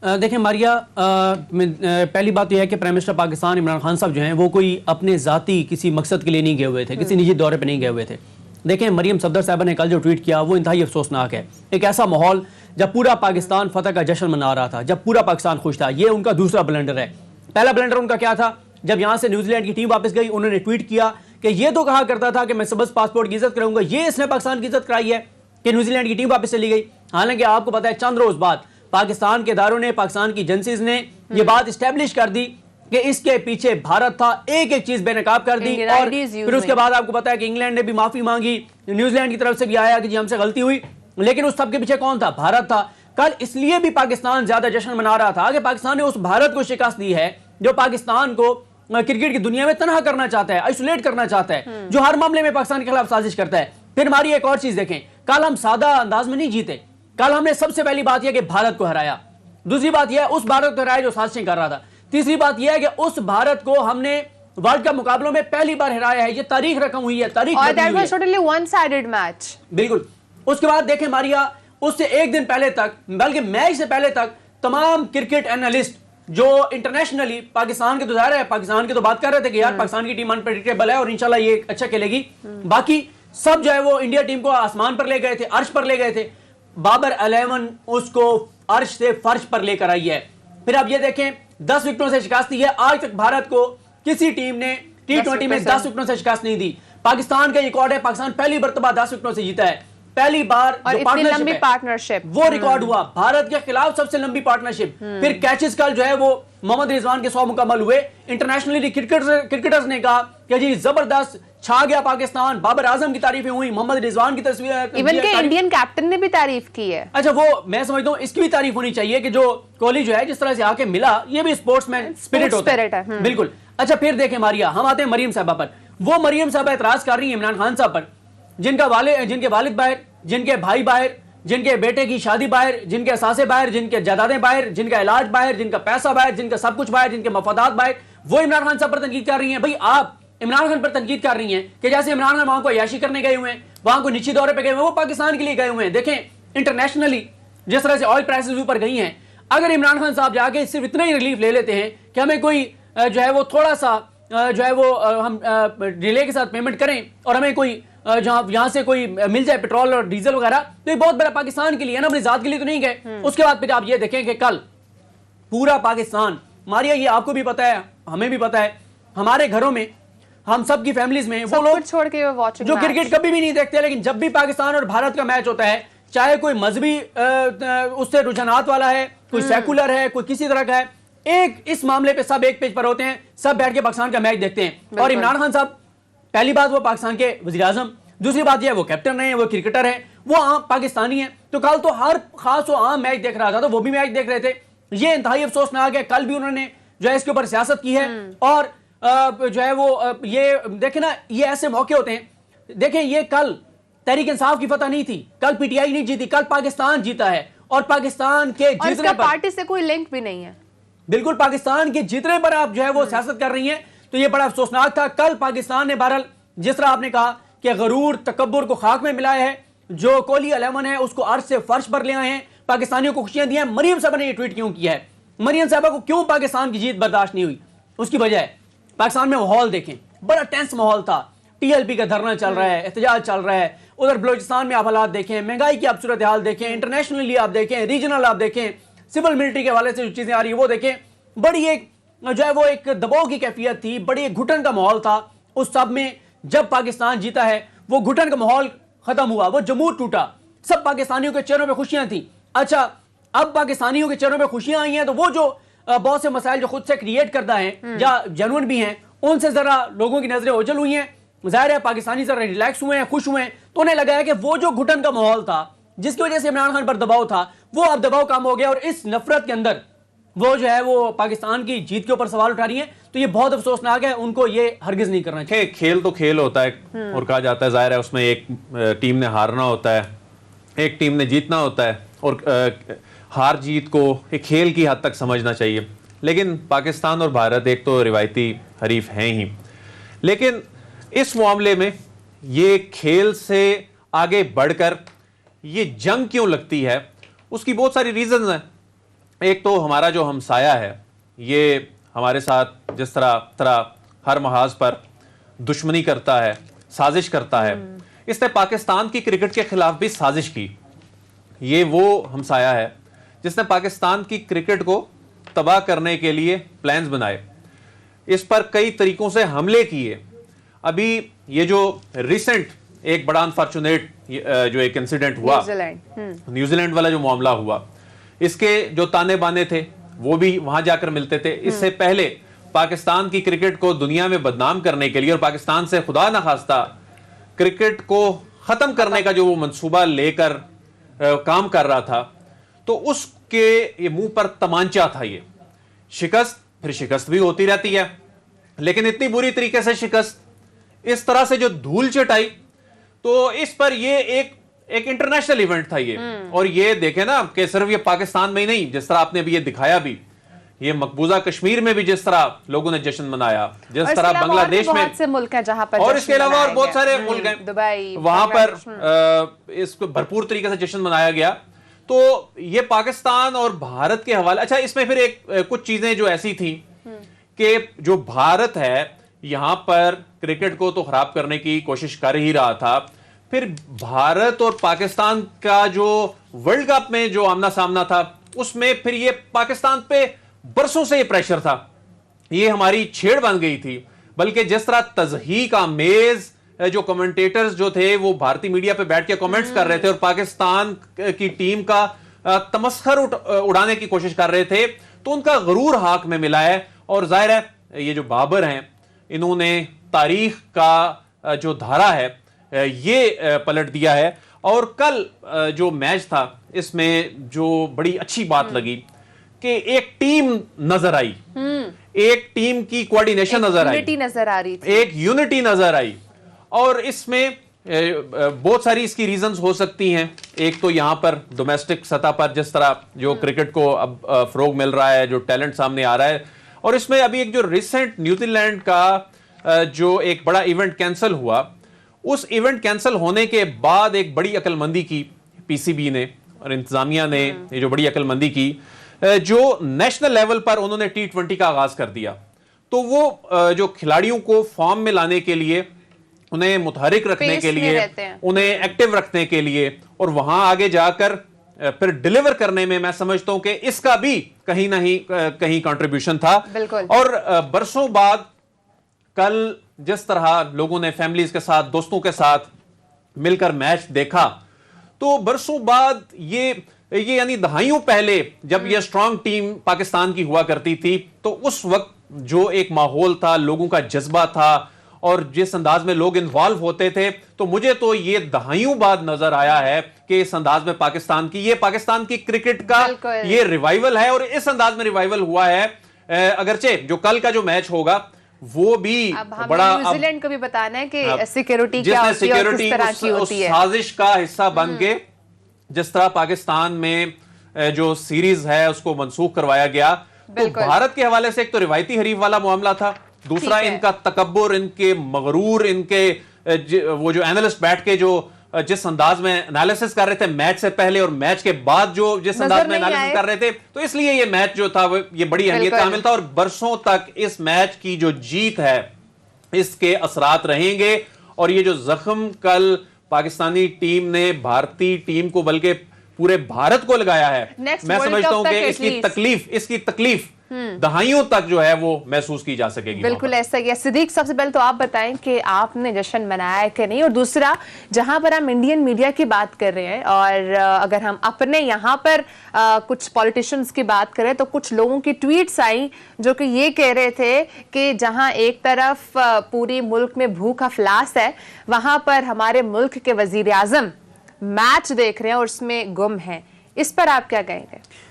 देखें मारिया, पहली बात यह है कि प्राइम मिनिस्टर पाकिस्तान इमरान खान साहब जो हैं वो कोई अपने ज़ाती किसी मकसद के लिए नहीं गए हुए थे, किसी निजी दौरे पे नहीं गए हुए थे। देखें मरियम सफदर साहबा ने कल जो ट्वीट किया वो इंतहाई अफसोसनाक है। एक ऐसा माहौल जब पूरा पाकिस्तान फतह का जश्न मना रहा था, जब पूरा पाकिस्तान खुश था, ये उनका दूसरा ब्लंडर है। पहला ब्लंडर उनका क्या था, जब यहाँ से न्यूजीलैंड की टीम वापस गई उन्होंने ट्वीट किया कि ये तो कहा करता था कि मैं सबस पासपोर्ट की इज्जत करूंगा, ये इसने पाकिस्तान की इज्जत कराई है कि न्यूजीलैंड की टीम वापस चली गई। हालांकि आपको पता है चंद रोज बाद पाकिस्तान के इदारों ने, पाकिस्तान की एजेंसीज ने ये बात स्टैब्लिश कर दी कि इसके पीछे भारत था, एक एक चीज बेनकाब कर दी। और फिर उसके बाद आपको पता है कि इंग्लैंड ने भी माफी मांगी, न्यूजीलैंड की तरफ से भी आया कि जी हमसे गलती हुई, लेकिन उस सब के पीछे कौन था, भारत था। कल इसलिए भी पाकिस्तान ज्यादा जश्न मना रहा था कि पाकिस्तान ने उस भारत को शिकस्त दी है जो पाकिस्तान को क्रिकेट की दुनिया में तनहा करना चाहता है, आइसोलेट करना चाहता है, जो हर मामले में पाकिस्तान के खिलाफ साजिश करता है। फिर हमारी एक और चीज देखें, कल हम सादा अंदाज में नहीं जीते, कल हमने सबसे पहली बात यह कि भारत को हराया, दूसरी बात यह है उस भारत को हराया जो साजिशें कर रहा था, तीसरी बात यह है कि उस भारत को हमने वर्ल्ड कप मुकाबलों में पहली बार हराया है। ये तारीख रकम हुई है, तारीख और that was totally one sided match. बिल्कुल। उसके बाद देखें मारिया, उससे एक दिन पहले तक, बल्कि मैच से पहले तक तमाम क्रिकेट एनालिस्ट जो इंटरनेशनली पाकिस्तान के तो जाहिर है पाकिस्तान की तो बात कर रहे थे कि यार पाकिस्तान की टीम अनप्रेडिक्टेबल है और इंशाल्लाह ये अच्छा खेलेगी, बाकी सब जो है वो इंडिया टीम को आसमान पर ले गए थे, अर्श पर ले गए थे। बाबर 11 उसको अर्श से फर्श पर लेकर आई है। फिर अब ये देखें 10 विकेटों से शिकस्त दी है। आज तक भारत को किसी टीम ने T20 में 10 विकेटों से शिकस्त नहीं दी। पाकिस्तान का रिकॉर्ड है, पाकिस्तान पहली मरतबा 10 विकेटों से जीता है, पहली बार और इतनी लंबी पार्टनरशिप वो रिकॉर्ड हुआ, भारत के खिलाफ सबसे लंबी पार्टनरशिप। फिर कैचेस कल जो है वो मोहम्मद रिजवान के 100 मुकम्मल हुए। इंटरनेशनली क्रिकेटर्स ने कहा कि जी जबरदस्त छा गया पाकिस्तान, बाबर आजम की तारीफें हुई, मोहम्मद रिजवान की तस्वीर, इवन के इंडियन कैप्टन ने भी तारीफ की है। अच्छा, वो मैं समझता हूँ इसकी भी तारीफ होनी चाहिए कि जो कोहली जो है जिस तरह से आके मिला, ये भी स्पोर्ट्समैन स्पिरिट होता है। बिल्कुल। अच्छा, फिर देखें मारिया, हम आते हैं मरियम साहबा पर। वो मरियम साहबा एतराज कर रही है इमरान खान साहब पर, जिनके वालिद बाहर, जिनके भाई बाहर, जिनके बेटे की शादी बाहर, जिनके असासे बाहर, जिनके जायदादें बाहर, जिनका इलाज बाहर, जिनका पैसा बाहर, जिनका सब कुछ बाहर, जिनके मफादात बाहर, वो इमरान खान साहब पर तनकीद कर रही हैं। भाई आप इमरान खान पर तनकीद कर रही हैं कि जैसे इमरान खान वहां को अयाशी करने गए हुए हैं, वहां को निजी दौरे पे गए हुए हैं, वो पाकिस्तान के लिए गए हुए हैं। देखें इंटरनेशनली जिस तरह से ऑयल प्राइसेस ऊपर गई हैं, अगर इमरान खान साहब जाके सिर्फ इतना ही रिलीफ ले लेते हैं कि हमें कोई जो है वो थोड़ा सा जो है वो हम डिले के साथ पेमेंट करें और हमें कोई जहां यहां से कोई मिल जाए पेट्रोल और डीजल वगैरह, तो ये बहुत बड़ा पाकिस्तान के लिए है ना, अपनी जात के लिए तो नहीं गए। उसके बाद फिर आप ये देखें कि कल पूरा पाकिस्तान, मारिया ये आपको भी पता है, हमें भी पता है, हमारे घरों में, हम सब की फैमिलीज में वो लोग छोड़ के जो क्रिकेट कभी भी नहीं देखते, लेकिन जब भी पाकिस्तान और भारत का मैच होता है, चाहे कोई मजहबी उससे रुझानात वाला है, कोई सेकुलर है, कोई किसी तरह का है, एक इस मामले पे सब एक पेज पर होते हैं, सब बैठ के पाकिस्तान का मैच देखते हैं। और इमरान खान साहब, पहली बात वो पाकिस्तान के वज़ीर आज़म, दूसरी बात यह वो कैप्टन है, वो क्रिकेटर है, वो आम पाकिस्तानी है, तो कल तो हर खास वो आम मैच देख रहा था, तो वो भी मैच देख रहे थे। ये इंतहाई अफसोसनाक है, कल भी उन्होंने जो है इसके ऊपर सियासत की है। और जो है वो ये देखें ना, ये ऐसे मौके होते हैं, देखें ये कल तहरीक इंसाफ की फतह नहीं थी, कल पीटीआई नहीं जीती, कल पाकिस्तान जीता है। और पाकिस्तान के जीतने पर पार्टी से कोई लिंक भी नहीं है, बिल्कुल पाकिस्तान के जीतने पर आप जो है वो सियासत कर रही हैं, तो ये बड़ा अफसोसनाक था। कल पाकिस्तान ने बहरहाल जिस तरह आपने कहा कि गरूर तकब्बुर को खाक में मिलाया है, जो कोहली 11 है उसको अर्श से फर्श पर ले आए हैं, पाकिस्तानियों को खुशियां दी हैं। मरियम साहबा ने ये ट्वीट क्यों किया है, मरियम साहबा को क्यों पाकिस्तान की जीत बर्दाश्त नहीं हुई, उसकी वजह है पाकिस्तान में माहौल देखें, बड़ा टेंस माहौल था, टीएलपी का धरना चल रहा है, एहतजाज चल रहा है, उधर बलोचिस्तान में आप हालात देखें, महंगाई की आप सूरत हाल देखें, इंटरनेशनली आप देखें, रीजनल आप देखें, सिविल मिलिट्री के हवाले से जो चीजें आ रही है वो देखें, बड़ी एक जो है वो एक दबाव की कैफियत थी, बड़ी एक घुटन का माहौल था। उस सब में जब पाकिस्तान जीता है, वो घुटन का माहौल खत्म हुआ, वो जमूर टूटा, सब पाकिस्तानियों के चेहरों पे खुशियां थी। अच्छा, अब पाकिस्तानियों के चेहरों पे खुशियां आई हैं, तो वो जो बहुत से मसाइल जो खुद से क्रिएट करता है या जेन्युइन भी हैं, उनसे जरा लोगों की नजरें ओझल हुई हैं। जाहिर है पाकिस्तानी जरा रिलैक्स हुए हैं, खुश हुए हैं, तो उन्हें लगा है कि वो जो घुटन का माहौल था जिसकी वजह से इमरान खान पर दबाव था, वो अब दबाव कम हो गया और इस नफरत के अंदर वो जो है वो पाकिस्तान की जीत के ऊपर सवाल उठा रही है। तो ये बहुत अफसोसनाक है, उनको ये हरगिज नहीं करना चाहिए। खेल तो खेल होता है और कहा जाता है जाहिर है उसमें एक टीम ने हारना होता है, एक टीम ने जीतना होता है, और हार जीत को एक खेल की हद तक समझना चाहिए। लेकिन पाकिस्तान और भारत एक तो रिवायती हरीफ हैं ही, लेकिन इस मामले में ये खेल से आगे बढ़कर ये जंग क्यों लगती है, उसकी बहुत सारी रीजंस हैं। एक तो हमारा जो हमसाया है ये हमारे साथ जिस तरह हर महाज पर दुश्मनी करता है, साजिश करता है, इसने पाकिस्तान की क्रिकेट के खिलाफ भी साजिश की। ये वो हमसाया है जिसने पाकिस्तान की क्रिकेट को तबाह करने के लिए प्लान्स बनाए, इस पर कई तरीकों से हमले किए। अभी ये जो रिसेंट एक बड़ा अनफॉर्चुनेट जो एक इंसिडेंट हुआ न्यूजीलैंड वाला जो मामला हुआ, इसके जो ताने बाने थे वो भी वहां जाकर मिलते थे। इससे पहले पाकिस्तान की क्रिकेट को दुनिया में बदनाम करने के लिए और पाकिस्तान से खुदा ना खास्ता क्रिकेट को खत्म करने का जो वो मंसूबा लेकर काम कर रहा था, तो उसके ये मुंह पर तमांचा था। ये शिकस्त फिर शिकस्त भी होती रहती है, लेकिन इतनी बुरी तरीके से शिकस्त, इस तरह से जो धूल चटाई, तो इस पर ये एक इंटरनेशनल इवेंट था ये। और ये देखें ना कि सिर्फ ये पाकिस्तान में ही नहीं, जिस तरह आपने भी ये दिखाया भी, ये मकबूजा कश्मीर में भी जिस तरह लोगों ने जश्न मनाया, जिस तरह बांग्लादेश में, बहुत से मुल्क हैं जहां पर और इसके अलावा और बहुत सारे मुल्क हैं, दुबई, वहां पर इसको भरपूर तरीके से जश्न मनाया गया। तो ये पाकिस्तान और भारत के हवाले, अच्छा इसमें फिर कुछ चीजें जो ऐसी थी कि जो भारत है यहां पर क्रिकेट को तो खराब करने की कोशिश कर ही रहा था, फिर भारत और पाकिस्तान का जो वर्ल्ड कप में जो आमना सामना था उसमें फिर ये पाकिस्तान पे बरसों से ये प्रेशर था, ये हमारी छेड़ बन गई थी। बल्कि जिस तरह तज़हीक आमेज जो कमेंटेटर्स जो थे वो भारतीय मीडिया पे बैठ के कमेंट्स कर रहे थे और पाकिस्तान की टीम का तमस्खर उड़ाने की कोशिश कर रहे थे, तो उनका गरूर हाक में मिला है। और जाहिर है ये जो बाबर हैं, इन्होंने तारीख का जो धारा है ये पलट दिया है। और कल जो मैच था इसमें जो बड़ी अच्छी बात लगी कि एक टीम नजर आई, एक टीम की कोऑर्डिनेशन नजर आई, यूनिटी नजर आ रही थी, एक यूनिटी नजर आई। और इसमें बहुत सारी इसकी रीजंस हो सकती हैं। एक तो यहां पर डोमेस्टिक सतह पर जिस तरह जो क्रिकेट को अब फरोग मिल रहा है, जो टैलेंट सामने आ रहा है, और इसमें अभी एक जो रिसेंट न्यूजीलैंड का जो एक बड़ा इवेंट कैंसिल हुआ, उस इवेंट कैंसिल होने के बाद एक बड़ी अक्लमंदी की पीसीबी ने और इंतजामिया ने, ये जो बड़ी अक्लमंदी की, जो नेशनल लेवल पर उन्होंने T20 का आगाज कर दिया। तो वो जो खिलाड़ियों को फॉर्म में लाने के लिए, उन्हें मुतहरिक रखने के लिए, उन्हें एक्टिव रखने के लिए, और वहां आगे जाकर फिर डिलीवर करने में मैं समझता हूं कि इसका भी कहीं ना कहीं कंट्रीब्यूशन था। और बरसों बाद कल जिस तरह लोगों ने फैमिलीज के साथ, दोस्तों के साथ मिलकर मैच देखा, तो बरसों बाद ये यानी दहाइयों पहले जब ये स्ट्रांग टीम पाकिस्तान की हुआ करती थी, तो उस वक्त जो एक माहौल था, लोगों का जज्बा था और जिस अंदाज में लोग इन्वॉल्व होते थे, तो मुझे तो ये दहाइयों बाद नजर आया है कि इस अंदाज में पाकिस्तान की क्रिकेट का ये रिवाइवल है। और इस अंदाज में रिवाइवल हुआ है। अगरचे जो कल का जो मैच होगा वो भी बड़ा, न्यूजीलैंड को भी बताना है कि सिक्योरिटी क्या होती है और किस तरह की होती है। साजिश का हिस्सा बन के जिस तरह पाकिस्तान में जो सीरीज है उसको मनसूख करवाया गया, तो भारत के हवाले से एक तो रिवायती हरीफ वाला मामला था, दूसरा इनका तकब्बुर, इनके मगरूर, इनके वो जो एनालिस्ट बैठ के जो जिस अंदाज में एनालिसिस कर रहे थे मैच से पहले और मैच के बाद जो जिस अंदाज में एनालिसिस कर रहे थे, तो इसलिए ये मैच जो था वो ये बड़ी अहमियत का हामिल था। और बरसों तक इस मैच की जो जीत है इसके असरात रहेंगे। और ये जो जख्म कल पाकिस्तानी टीम ने भारतीय टीम को, बल्कि पूरे भारत को लगाया है, मैं समझता हूं कि इसकी तकलीफ दहाइयों तक जो है वो महसूस की जा सकेगी। बिल्कुल ऐसा ही है। सिद्दीक, सबसे पहले तो आप बताएं कि आपने जश्न मनाया कि नहीं, और दूसरा जहां पर हम इंडियन मीडिया की बात कर रहे हैं और अगर हम अपने यहाँ पर कुछ पॉलिटिशियंस की बात करें, तो कुछ लोगों की ट्वीट्स आई जो कि ये कह रहे थे कि जहां एक तरफ पूरी मुल्क में भूख अफलास है, वहां पर हमारे मुल्क के वजीर आजम मैच देख रहे हैं और उसमें गुम हैं। इस पर आप क्या कहेंगे?